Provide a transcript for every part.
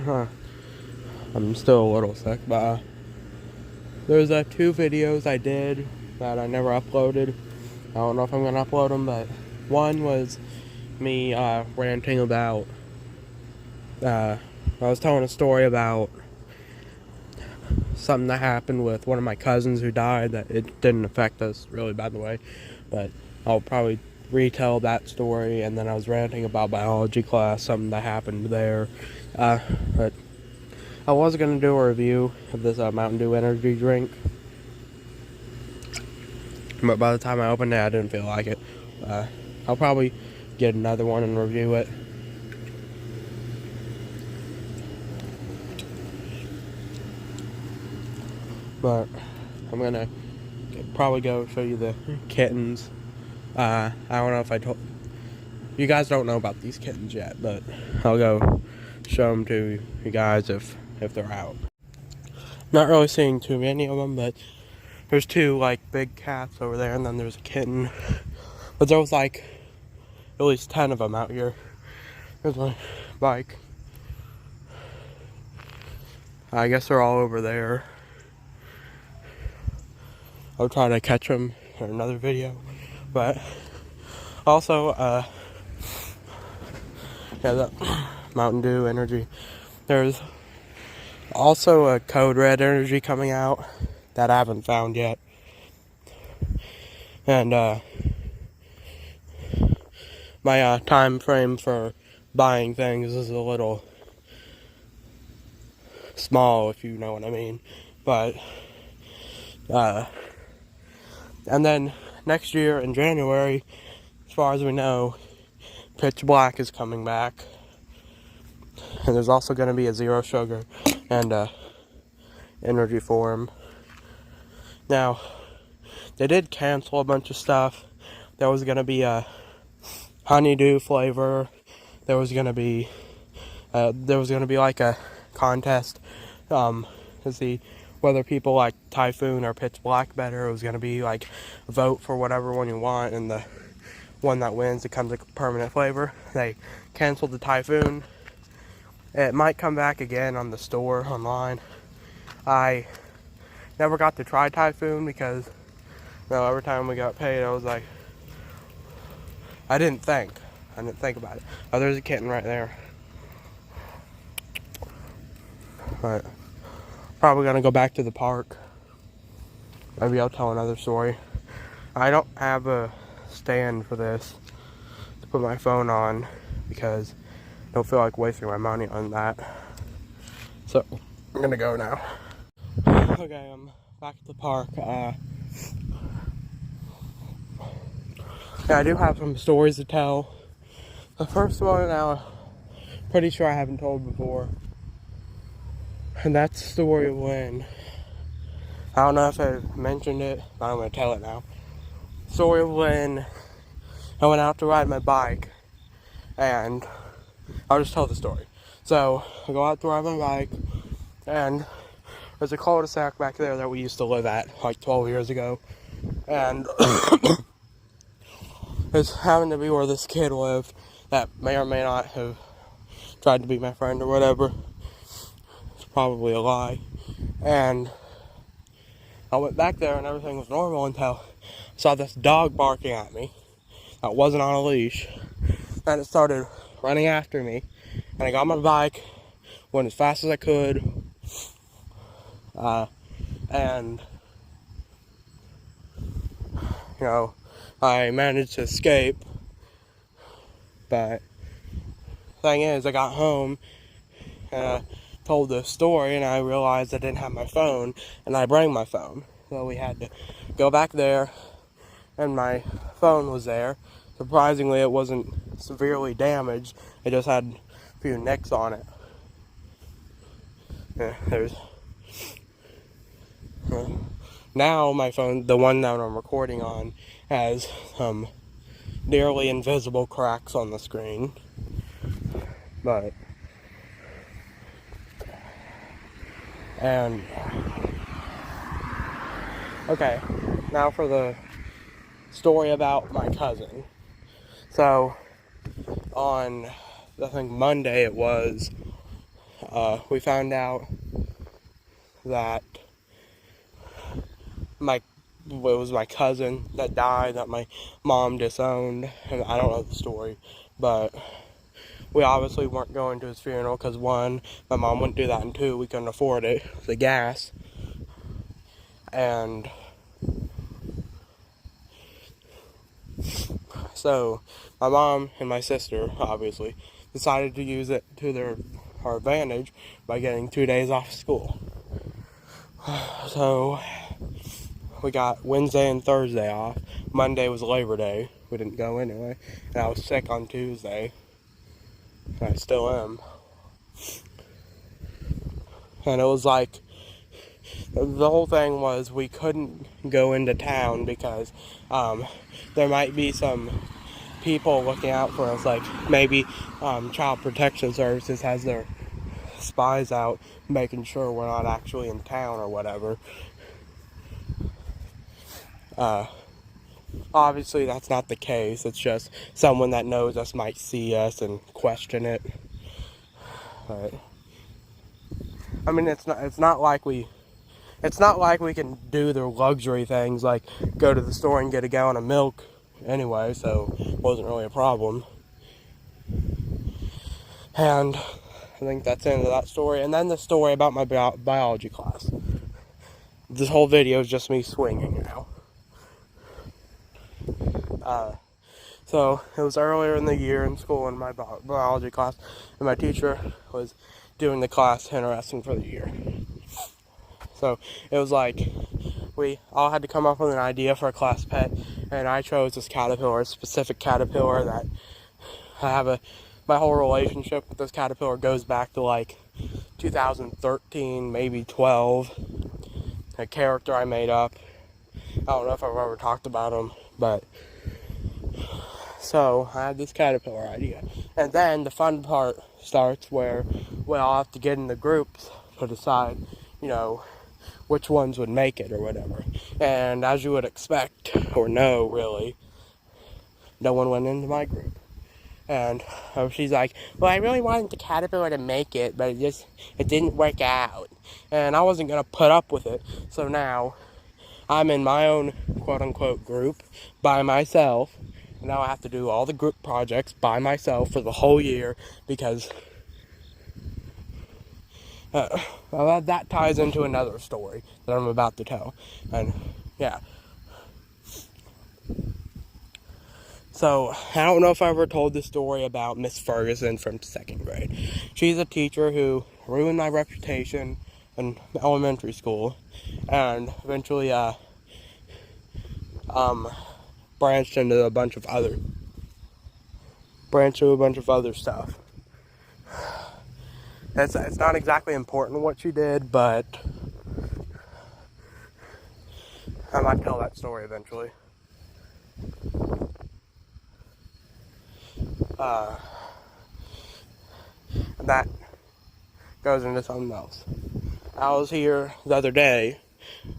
I'm still a little sick, but there's 2 videos I did that I never uploaded. I don't know if I'm going to upload them, but one was me ranting about, I was telling a story about something that happened with one of my cousins who died that it didn't affect us really, by the way, but I'll probably retell that story. And then I was ranting about biology class, something that happened there, but I was going to do a review of this Mountain Dew energy drink, but by the time I opened it, I didn't feel like it. I'll probably get another one and review it. But I'm going to probably go show you the kittens. I don't know if I told... You guys don't know about these kittens yet, but I'll go show them to you guys if they're out. Not really seeing too many of them, but there's 2 like big cats over there, and then there's a kitten. But there was like at least 10 of them out here. There's my bike. I guess they're all over there. I'll try to catch them in another video. But also, the Mountain Dew energy. There's also a Code Red energy coming out that I haven't found yet. And my time frame for buying things is a little small, if you know what I mean. But and then next year in January, as far as we know, Pitch Black is coming back. And there's also going to be a zero sugar and energy form. Now, they did cancel a bunch of stuff. There was going to be a honeydew flavor. There was going to be like a contest to see whether people like Typhoon or Pitch Black better. It was going to be like vote for whatever one you want, and the one that wins, it comes like a permanent flavor. They canceled the Typhoon. It might come back again on the store online. I never got to try Typhoon because every time we got paid, I was like, I didn't think about it. Oh, there's a kitten right there. But probably gonna go back to the park. Maybe I'll tell another story. I don't have a stand for this to put my phone on because I don't feel like wasting my money on that. So I'm gonna go now. Okay, I'm back at the park. Yeah, I do have some stories to tell. The first one I'm pretty sure I haven't told before. And that's the story of when, I don't know if I mentioned it, but I'm going to tell it now. Story of when I went out to ride my bike, and I'll just tell the story. So, I go out to ride my bike, and there's a cul-de-sac back there that we used to live at, like 12 years ago. And it's happened to be where this kid lived that may or may not have tried to be my friend or whatever. It's probably a lie. And I went back there and everything was normal until I saw this dog barking at me that wasn't on a leash. And it started running after me. And I got on my bike, went as fast as I could. And, I managed to escape. But the thing is, I got home and I told the story and I realized I didn't have my phone, and I brought my phone. So we had to go back there, and my phone was there. Surprisingly, it wasn't severely damaged. It just had a few nicks on it. Now my phone, the one that I'm recording on, has some nearly invisible cracks on the screen. But okay, now for the story about my cousin. So on, I think Monday it was, we found out that it was my cousin that died, that my mom disowned, and I don't know the story, but we obviously weren't going to his funeral because, one, my mom wouldn't do that, and two, we couldn't afford it, the gas. And so my mom and my sister, obviously, decided to use it to our advantage by getting 2 days off school. So we got Wednesday and Thursday off. Monday was Labor Day. We didn't go anyway. And I was sick on Tuesday. And I still am. And it was like, the whole thing was we couldn't go into town because there might be some people looking out for us. Like maybe Child Protection Services has their spies out making sure we're not actually in town or whatever. Obviously that's not the case. It's just someone that knows us might see us and question it. But I mean, it's not like we can do the luxury things like go to the store and get a gallon of milk anyway, so it wasn't really a problem. And I think that's the end of that story. And then the story about my biology class. This whole video is just me swinging now. So it was earlier in the year in school in my biology class, and my teacher was doing the class interesting for the year. So it was like we all had to come up with an idea for a class pet, and I chose this caterpillar, a specific caterpillar that my whole relationship with this caterpillar goes back to like 2013, maybe 12. A character I made up. I don't know if I've ever talked about him, but so I had this caterpillar idea. And then the fun part starts where we all have to get in the groups to decide, which ones would make it or whatever. And as you would expect, or know really, no one went into my group. And she's like, well, I really wanted the caterpillar to make it, but it didn't work out. And I wasn't going to put up with it. So now I'm in my own quote-unquote group by myself. And now I have to do all the group projects by myself for the whole year because that ties into another story that I'm about to tell. And yeah. So, I don't know if I ever told this story about Miss Ferguson from 2nd grade. She's a teacher who ruined my reputation in elementary school and eventually branched into a bunch of other stuff. It's not exactly important what she did, but I might tell that story eventually. That goes into something else. I was here the other day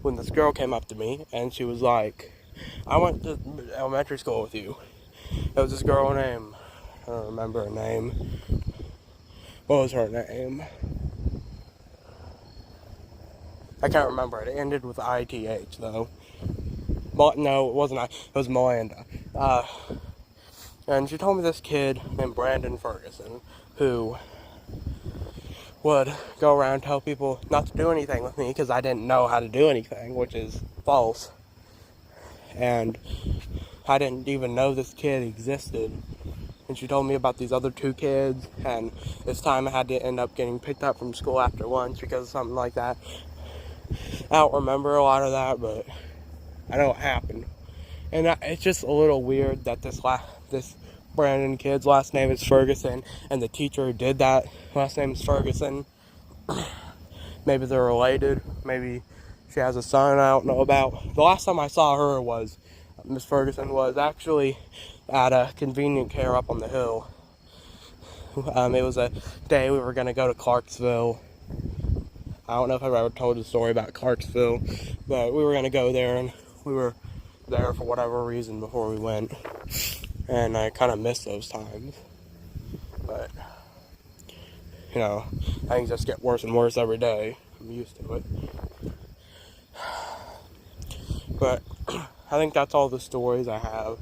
when this girl came up to me and she was like, I went to elementary school with you. It was this girl named, I don't remember her name. What was her name? I can't remember it. It ended with ITH though. But no, it wasn't. It was Miranda. And she told me this kid named Brandon Ferguson who would go around and tell people not to do anything with me because I didn't know how to do anything, which is false. And I didn't even know this kid existed. And she told me about these other 2 kids, and this time I had to end up getting picked up from school after lunch because of something like that. I don't remember a lot of that, but I know it happened. And it's just a little weird that this Brandon kid's last name is Ferguson, and the teacher who did that last name is Ferguson. Maybe they're related. Maybe she has a son I don't know about. The last time I saw her was, Miss Ferguson was actually at a convenient care up on the hill. It was a day we were going to go to Clarksville. I don't know if I've ever told the story about Clarksville, but we were going to go there, and we were there for whatever reason before we went. And I kind of miss those times. But you know, things just get worse and worse every day. I'm used to it. But I think that's all the stories I have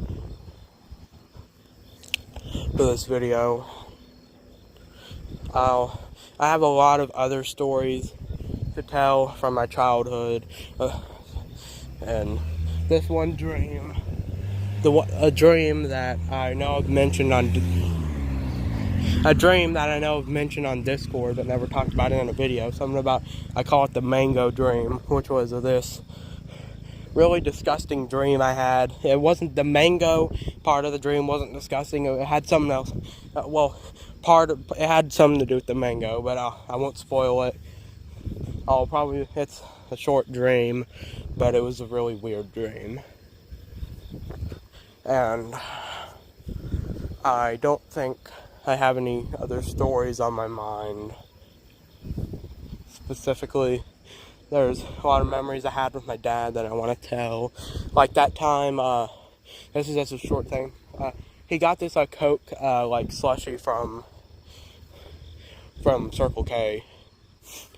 for this video. I have a lot of other stories to tell from my childhood, and this one dream, a dream that I know I've mentioned on Discord, but never talked about it in a video. Something about, I call it the mango dream, which was this really disgusting dream I had. It wasn't, the mango part of the dream wasn't disgusting. It had something else. It had something to do with the mango, but I won't spoil it. It's a short dream, but it was a really weird dream. And I don't think I have any other stories on my mind. Specifically, there's a lot of memories I had with my dad that I want to tell. Like that time, this is just a short thing. He got this Coke slushie from Circle K,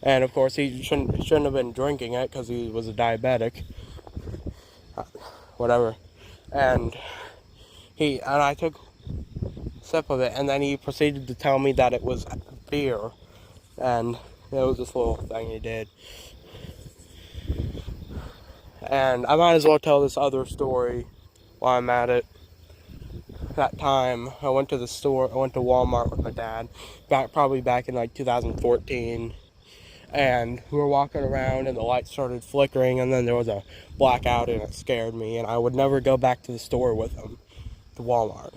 and of course he shouldn't have been drinking it because he was a diabetic. Whatever. And I took a sip of it, and then he proceeded to tell me that it was beer, and it was this little thing he did. And I might as well tell this other story while I'm at it. That time I went to Walmart with my dad, probably back in like 2014, and we were walking around and the lights started flickering, and then there was a blackout, and it scared me, and I would never go back to the store with him, to Walmart.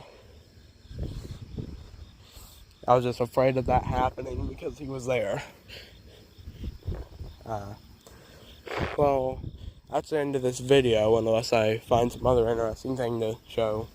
I was just afraid of that happening because he was there. Well, that's the end of this video, unless I find some other interesting thing to show.